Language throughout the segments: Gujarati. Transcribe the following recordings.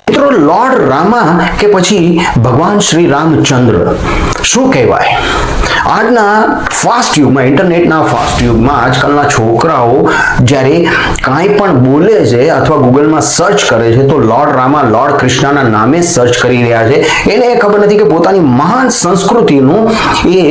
મિત્રો લોર્ડ રામા કે પછી ભગવાન શ્રી રામચંદ્ર શું કહેવાય? આજના ફાસ્ટ યુગમાં, ઇન્ટરનેટના ફાસ્ટ યુગમાં આજકાલના છોકરાઓ જ્યારે કાંઈ પણ બોલે છે અથવા ગૂગલમાં સર્ચ કરે છે તો લોર્ડ રામા, લોર્ડ કૃષ્ણના નામે સર્ચ કરી રહ્યા છે. એને એ ખબર નથી કે પોતાની મહાન સંસ્કૃતિનું એ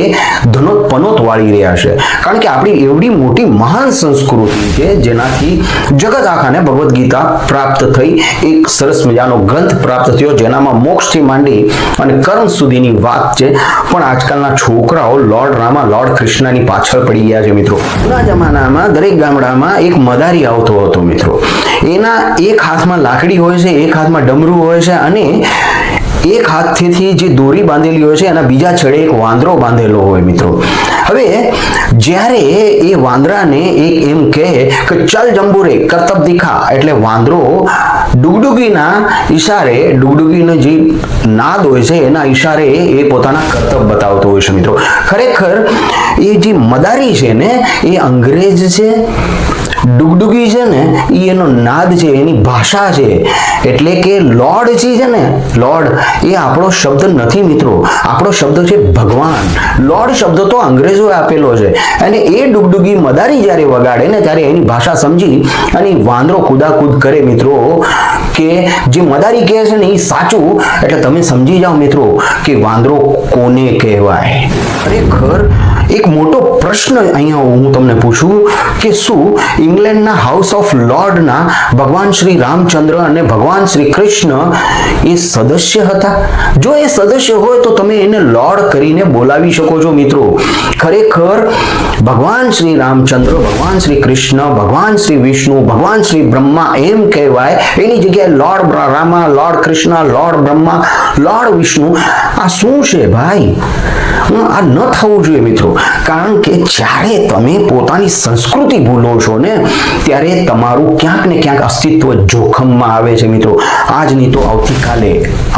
ધનોત વાળી રહ્યા છે. કારણ કે આપણી એવડી મોટી મહાન સંસ્કૃતિ છે જેનાથી જગત આખાને ભગવદ્ ગીતા પ્રાપ્ત થઈ, એક સરસ મજાનો ગ્રંથ પ્રાપ્ત થયો જેનામાં મોક્ષથી માંડી અને કર્મ સુધીની વાત છે. પણ આજકાલના છોકરાઓ લોર્ડ રામા, લોર્ડ કૃષ્ણની પાછળ પડી ગયા છે. મિત્રો, જૂના જમાનામાં દરેક ગામડામાં એક મદારી આવતો હતો. મિત્રો, એના એક હાથમાં લાકડી હોય છે, એક હાથમાં ડમરું હોય છે અને એક હાથથી જે દોરી બાંધેલી હોય છે એના બીજા છેડે એક વાંદરો બાંધેલો હોય. મિત્રો, હવે જ્યારે એ વાંદરાને એક એમ કહે કે ચલ જંબુરે કરતબ દિખા, એટલે વાંદરો ડુગડુગીના ઈશારે, ડુગડુગીનો જે નાદ હોય છે એના ઈશારે એ પોતાના કરતબ બતાવતો હોય છે. મિત્રો, ખરેખર એ જે મદારી છે ને એ અંગ્રેજ છે, ડુગડુગી છે ને એ એનો નાદ છે, એની ભાષા છે. એટલે કે લોર્ડ છે ને, લોર્ડ એ આપણો શબ્દ નથી. મિત્રો, આપણો શબ્દ છે ભગવાન. લોર્ડ શબ્દ તો અંગ્રેજોએ આપેલો છે અને એ ડુગડુગી મદારી જ્યારે વગાડે ને ત્યારે એની ભાષા સમજી અને વાંદરો કુદાકૂદ કરે. મિત્રો, કે જે મદારી કહે છે ને એ સાચું, એટલે તમે સમજી જાઓ મિત્રો કે વાંદરો કોને કહેવાય. ખરેખર એક મોટો પ્રશ્ન અહીંયા હું તમને પૂછું કે શું ઇંગ્લેન્ડના હાઉસ ઓફ લોર્ડના ભગવાન શ્રી રામચંદ્ર અને ભગવાન શ્રી કૃષ્ણ એ સદસ્ય હતા? જો એ સદસ્ય હોય તો તમે એને લોર્ડ કરીને બોલાવી શકો છો. મિત્રો, ખરેખર ભગવાન શ્રી રામચંદ્ર, ભગવાન શ્રી કૃષ્ણ, ભગવાન શ્રી વિષ્ણુ, ભગવાન શ્રી બ્રહ્મા એમ કહેવાય. એની જગ્યાએ lord Rama, lord Krishna, lord Brahma, lord Vishnu, આ શું છે ભાઈ? આ ન થવું જોઈએ. મિત્રો, કારણ કે જ્યારે તમે પોતાની સંસ્કૃતિ ભૂલો છો ને ત્યારે તમારું ક્યાંક ને ક્યાંક અસ્તિત્વ જોખમમાં આવે છે. મિત્રો, આજની તો આવતીકાલે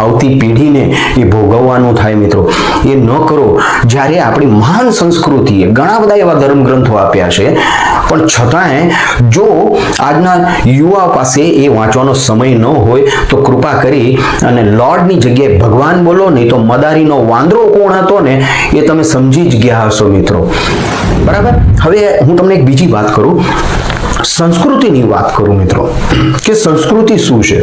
આવતી પેઢીને એ ભોગવવાનું થાય. મિત્રો, એ ન કરો. જ્યારે આપણી મહાન સંસ્કૃતિએ ઘણા બધા એવા ધર્મ ગ્રંથો આપ્યા છે પણ છતાંય જો આજના યુવા પાસે એ વાંચવાનો સમય ન હોય તો કૃપા કરી અને લોર્ડની જગ્યાએ ભગવાન બોલો, નહીં તો મદારીનો વાંદરો કોણ હતો ને એ તમે સમજી જ ગયા હશો. મિત્રો, બરાબર. હવે હું તમને એક બીજી વાત કરું, સંસ્કૃતિની વાત કરું. મિત્રો, કે સંસ્કૃતિ શું છે?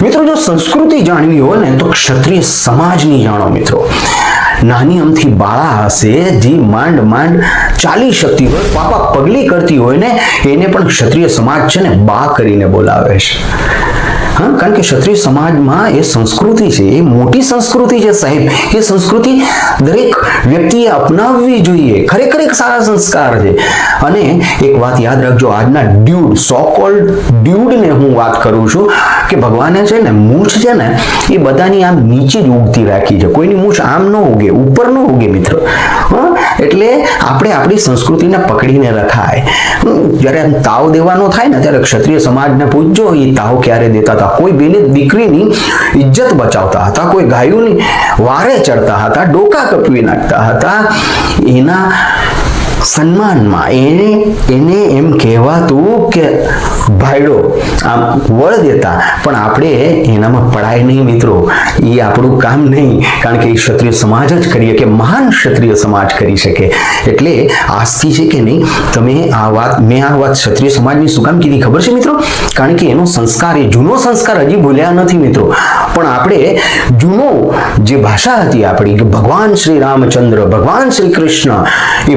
મિત્રો, જો સંસ્કૃતિ જાણવી હોય ને તો ક્ષત્રિય સમાજની જાણો. મિત્રો, નાની અમથી બાળા હશે જે માંડ ચાલી શકતી હોય, પાપા પગલી કરતી હોય ને એને પણ ક્ષત્રિય સમાજ છે ને બા કરીને બોલાવે છે. હા, કારણ કે ક્ષત્રિય સમાજમાં એ સંસ્કૃતિ છે, એ મોટી સંસ્કૃતિ છે સાહેબ. એ સંસ્કૃતિ દરેક વ્યક્તિએ અપનાવવી જોઈએ. ખરેખર એક સારા સંસ્કાર છે. અને એક વાત યાદ રાખજો, આજના ડ્યુડ, સો કોલ્ડ ડ્યુડને હું વાત કરું છું કે ભગવાને છે ને મૂછ છે ને એ બધાની આમ નીચે જ ઉગતી રાખી છે. કોઈની મૂછ આમ ન ઉગે, ઉપર ન ઉગે. મિત્રો, એટલે આપણે આપણી સંસ્કૃતિને પકડીને રખાય. જ્યારે આમ તાવ દેવાનો થાય ને ત્યારે ક્ષત્રિય સમાજને પૂછજો એ તાવ ક્યારે દેતા હતા. કોઈ બેની દીકરીની ઇજ્જત બચાવતા હતા, કોઈ ગાયોની વારે ચડતા હતા, ડોકા કપવી નાખતા હતા. એના સન્માનમાં એને એમ કહેવાતું કે ભાઈડો આમ વળ દેતા, પણ આપણે એનામાં પડાય નહીં. મિત્રો, એ આપણું કામ નહીં, કારણ કે એ ક્ષત્રિય સમાજ જ કરીએ કે મહાન ક્ષત્રિય સમાજ કરી શકે. એટલે આજથી છે કે નહીં, તમે મેં આ વાત ક્ષત્રિય સમાજની શું કામ કીધી ખબર છે મિત્રો? કારણ કે એનો સંસ્કાર, એ જૂનો સંસ્કાર હજી ભૂલ્યા નથી. મિત્રો, પણ આપણે જૂનો જે ભાષા હતી આપણી કે ભગવાન શ્રી રામચંદ્ર, ભગવાન શ્રી કૃષ્ણ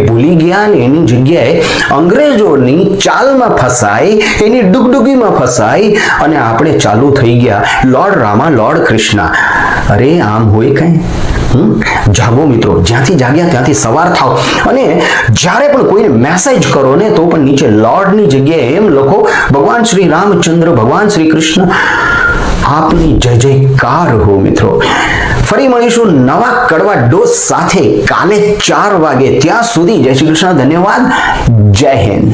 એ ભૂલી ગયા. એની જગ્યાએ અંગ્રેજોની ચાલમાં ફસાઈ, એની ડુગડુગીમાં ફસાઈ અને આપણે ચાલુ થઈ ગયા લોર્ડ રામા, લોર્ડ કૃષ્ણ. અરે આમ હોય કઈ? જાગો મિત્રો, જ્યાંથી જાગ્યા ત્યાંથી સવાર થાવ અને જ્યારે પણ કોઈને મેસેજ કરો ને તો પણ નીચે લોર્ડની જગ્યાએ એમ લખો ભગવાન શ્રી રામચંદ્ર, ભગવાન શ્રી કૃષ્ણ. આપની જય જયકાર હો. મિત્રો, ફરી મળીશું નવા કડવા ડોઝ સાથે કાલે 4 વાગે. ત્યાં સુધી જય શ્રી કૃષ્ણ, ધન્યવાદ, જય હિન્દ.